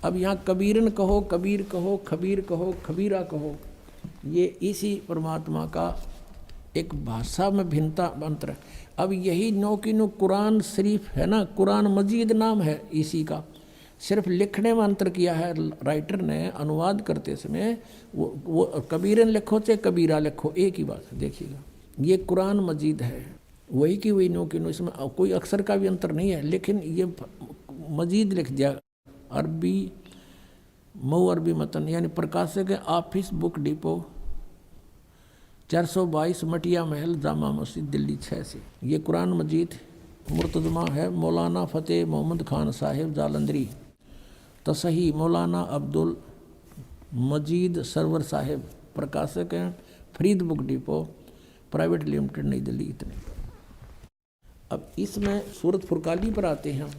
अब यहाँ कबीरन कहो, कबीर कहो, खबीर कहो, खबीरा कहो, ये इसी परमात्मा का एक भाषा में भिन्नता मंत्र है। अब यही नो की नो कुरान शरीफ है ना, कुरान मजीद नाम है इसी का, सिर्फ लिखने में अंतर किया है राइटर ने, अनुवाद करते समय वो कबीरन लिखो चाहे कबीरा लिखो एक ही बात है। देखिएगा ये कुरान मजीद है, वही की वही नो की नो, इसमें कोई अक्षर का भी अंतर नहीं है, लेकिन ये मजीद लिख दिया। अरबी मऊ अरबी मतन यानी प्रकाशक है ऑफिस बुक डिपो 422 मटिया महल जामा मस्जिद दिल्ली 6 से। ये कुरान मजीद मुर्तजमा है मौलाना फ़तेह मोहम्मद खान साहिब जालंधरी, तसही मौलाना अब्दुल मजीद सरवर साहिब, प्रकाशक हैं Farid book depot private limited नई दिल्ली। इतने अब इसमें सूरत फुरकानी पर आते हैं,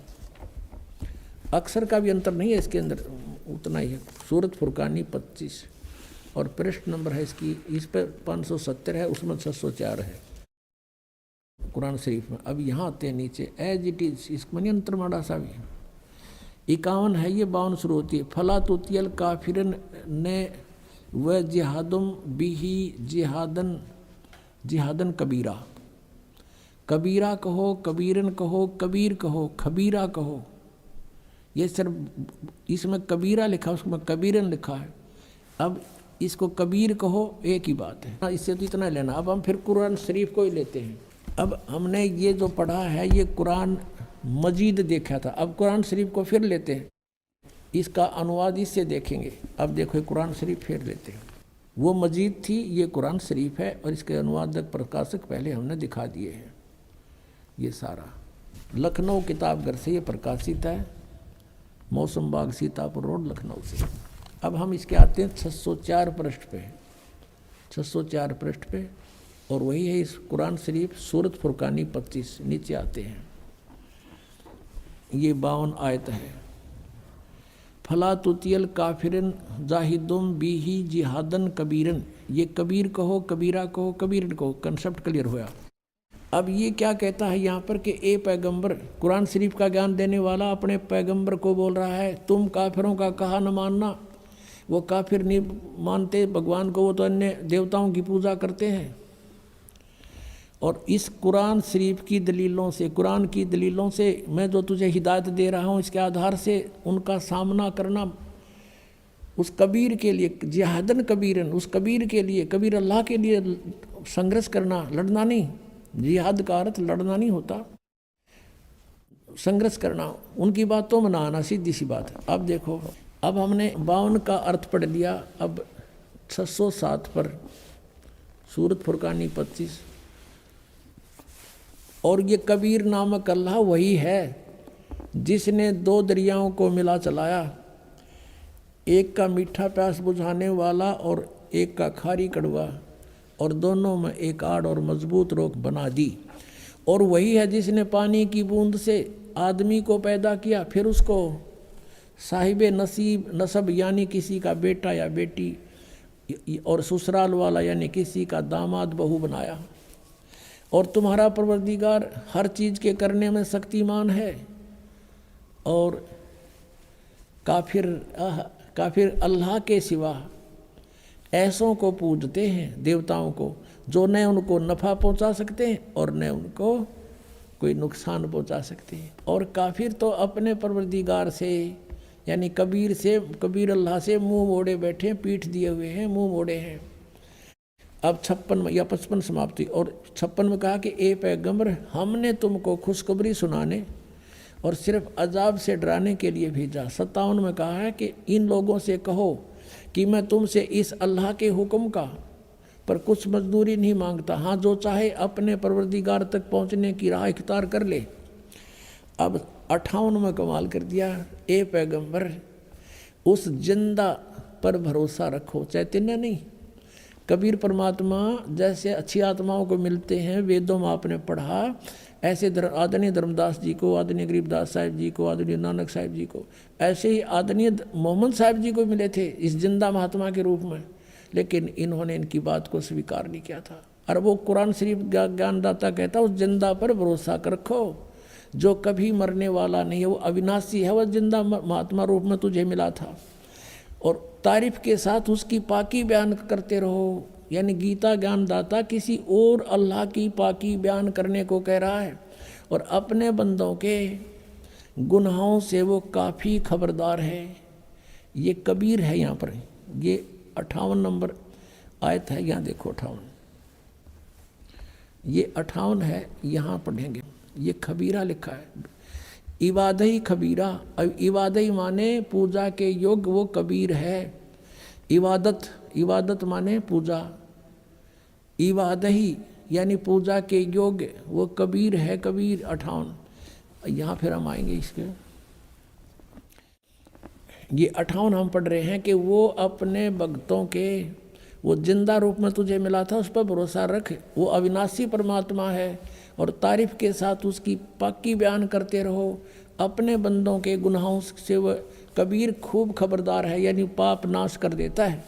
अक्षर का भी अंतर नहीं है इसके अंदर, उतना ही है। सूरत फुरकानी 25 और पृष्ठ नंबर है इसकी, इस पर 570 है, उसमें 604 है कुरान शरीफ में। अब यहाँ आते हैं नीचे एज इट इज, इसमें अंतर माड़ा सा भी 51 है, ये 52 शुरू होती है। फला तुतियल काफिरन ने व जिहादुम बिही जिहादन जिहादन कबीरा, कबीरा कहो, कबीरन कहो, कबीर कहो, खबीरा कहो। ये सिर्फ इसमें कबीरा लिखा है, उसमें कबीरन लिखा है। अब इसको कबीर कहो एक ही बात है, इससे तो इतना लेना। अब हम फिर कुरान शरीफ को ही लेते हैं। अब हमने ये जो पढ़ा है ये कुरान मजीद देखा था, अब कुरान शरीफ को फिर लेते हैं, इसका अनुवाद इससे देखेंगे। अब देखो कुरान शरीफ फिर लेते हैं, वो मजीद थी, ये कुरान शरीफ है और इसके अनुवादक प्रकाशक पहले हमने दिखा दिए हैं। ये सारा लखनऊ किताबघर से ये प्रकाशित है, मौसम बाग सीतापुर रोड लखनऊ से। अब हम इसके आते हैं 604 पृष्ठ पे, 604 पृष्ठ पे, और वही है इस कुरान शरीफ सूरत फुरकानी 25। नीचे आते हैं, ये 52 आयत है। फला तुतियल काफिरन जाहिदुम बीही जिहादन कबीरन, ये कबीर कहो, कबीरा कहो, कबीरन कहो, कंसेप्ट क्लियर हुआ। अब ये क्या कहता है यहाँ पर कि ए पैगंबर, कुरान शरीफ का ज्ञान देने वाला अपने पैगंबर को बोल रहा है तुम काफिरों का कहा न मानना। वो काफिर नहीं मानते भगवान को, वो तो अन्य देवताओं की पूजा करते हैं। और इस कुरान शरीफ की दलीलों से, कुरान की दलीलों से मैं जो तुझे हिदायत दे रहा हूँ, इसके आधार से उनका सामना करना उस कबीर के लिए, जिहादन कबीरन, उस कबीर के लिए, कबीर अल्लाह के लिए संघर्ष करना, लड़ना नहीं। जिहाद का अर्थ लड़ना नहीं होता, संघर्ष करना, उनकी बातों में ना आना, सीधी सी बात है। अब देखो, अब हमने 52 का अर्थ पढ़ लिया, अब 607 पर सूरत फुरकानी 25। और ये कबीर नामक अल्लाह वही है जिसने 2 दरियाओं को मिला चलाया, एक का मीठा प्यास बुझाने वाला और एक का खारी कड़वा, और दोनों में एक आड़ और मजबूत रोक बना दी। और वही है जिसने पानी की बूंद से आदमी को पैदा किया, फिर उसको साहिबे नसीब नसब यानी किसी का बेटा या बेटी, और ससुराल वाला यानी किसी का दामाद बहू बनाया। और तुम्हारा परवरदिगार हर चीज़ के करने में शक्तिमान है। और काफिर अल्लाह के सिवा ऐसों को पूजते हैं, देवताओं को, जो न उनको नफ़ा पहुंचा सकते हैं और न उनको कोई नुकसान पहुंचा सकते हैं। और काफिर तो अपने परवरदिगार से यानी कबीर से, कबीर अल्लाह से मुंह मोड़े बैठे, पीठ दिए हुए हैं, मुंह मोड़े हैं। अब 56 या 55 समाप्ति। और 56 में कहा कि ए पैगंबर, हमने तुमको खुशखबरी सुनाने और सिर्फ अजाब से डराने के लिए भेजा। 57 में कहा है कि इन लोगों से कहो कि मैं तुमसे इस अल्लाह के हुक्म का पर कुछ मजदूरी नहीं मांगता, हाँ जो चाहे अपने परवरदिगार तक पहुँचने की राह इख्तियार कर ले। अब 58 में कमाल कर दिया, ए पैगंबर उस जिंदा पर भरोसा रखो, चैतन्य नहीं। कबीर परमात्मा जैसे अच्छी आत्माओं को मिलते हैं, वेदों में आपने पढ़ा, ऐसे आदरणीय धर्मदास जी को, आदरणीय गरीबदास साहिब जी को, आदरणीय नानक साहिब जी को, ऐसे ही आदरणीय मोहम्मद साहिब जी को मिले थे इस जिंदा महात्मा के रूप में, लेकिन इन्होंने इनकी बात को स्वीकार नहीं किया था। और वो कुरान शरीफ ज्ञानदाता कहता उस जिंदा पर भरोसा रखो जो कभी मरने वाला नहीं है, वो अविनाशी है, वह जिंदा महात्मा रूप में तुझे मिला था। और तारीफ के साथ उसकी पाकी बयान करते रहो, यानी गीता ज्ञानदाता किसी और अल्लाह की पाकी बयान करने को कह रहा है। और अपने बंदों के गुनाहों से वो काफ़ी खबरदार है। ये कबीर है यहाँ पर, ये 58 नंबर आयत है, यहाँ देखो 58, ये 58 है, यहाँ पढ़ेंगे। ये खबीरा लिखा है, इबादही खबीरा। अब इबादही माने पूजा के योग्य वो कबीर है। इबादत, इबादत माने पूजा, इबादही यानी पूजा के योग्य वो कबीर है। कबीर 58, यहाँ फिर हम आएंगे इसके। ये 58 हम पढ़ रहे हैं कि वो अपने भक्तों के, वो जिंदा रूप में तुझे मिला था, उस पर भरोसा रख, वो अविनाशी परमात्मा है। और तारीफ के साथ उसकी पाकी बयान करते रहो। अपने बंदों के गुनाहों से वह कबीर खूब खबरदार है, यानी पाप नाश कर देता है।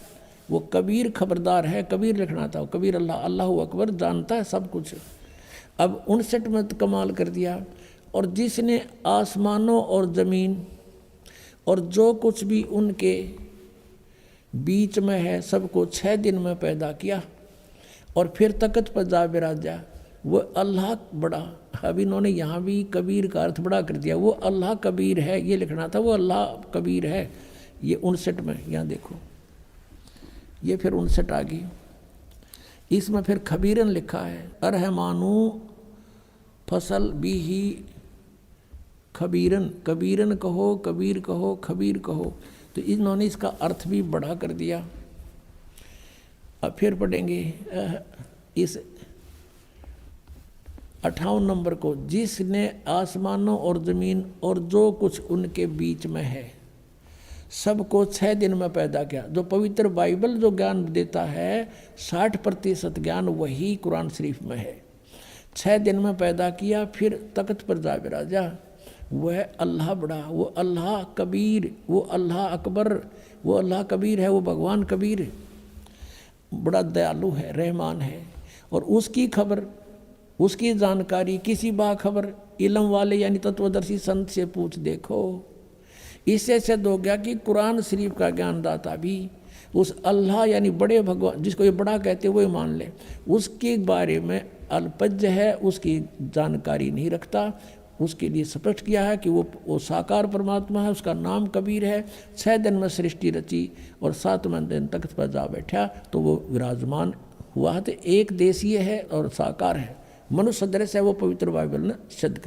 वो कबीर खबरदार है, कबीर लिखना था। कबीर अल्लाह, अल्लाह अकबर, जानता है सब कुछ। अब 59 में कमाल कर दिया। और जिसने आसमानों और ज़मीन और जो कुछ भी उनके बीच में है सबको 6 दिन में पैदा किया और फिर तख्त पर जा बिराजा, वो अल्लाह बड़ा। अब इन्होंने यहाँ भी कबीर का अर्थ बड़ा कर दिया। वो अल्लाह कबीर है, ये लिखना था, वो अल्लाह कबीर है। ये 59 में, यहाँ देखो, ये फिर 59 आ गई। इसमें फिर खबीरन लिखा है, अरहमानू फसल भी ही खबीरन, कबीरन कहो, कबीर कहो, खबीर कहो। तो इन्होंने इसका अर्थ भी बढ़ा कर दिया। अब फिर पढ़ेंगे इस 58 नंबर को, जिसने आसमानों और ज़मीन और जो कुछ उनके बीच में है सबको 6 दिन में पैदा किया। जो पवित्र बाइबल जो ज्ञान देता है 60% ज्ञान वही कुरान शरीफ में है। 6 दिन में पैदा किया, फिर तख्त पर जा बिराजा। वह अल्लाह बड़ा, वो अल्लाह कबीर, वो अल्लाह अकबर, वो अल्लाह कबीर है, वो भगवान कबीर बड़ा दयालु है, रहमान है। और उसकी खबर, उसकी जानकारी किसी बाखबर इल्म वाले यानी तत्वदर्शी संत से पूछ देखो। इससे सिद्ध हो गया कि कुरान शरीफ का ज्ञानदाता भी उस अल्लाह यानी बड़े भगवान, जिसको ये बड़ा कहते वो ही मान ले, उसके बारे में अल्पज्य है, उसकी जानकारी नहीं रखता। उसके लिए स्पष्ट किया है कि वो साकार परमात्मा है, उसका नाम कबीर है। 6 दिन में सृष्टि रची और 7वें दिन तख्त पर जा बैठा तो वो विराजमान हुआ। तो एक देशीय है और साकार है, मनुष्य सदृश है, वो पवित्र बाइबल ने सिद्ध कर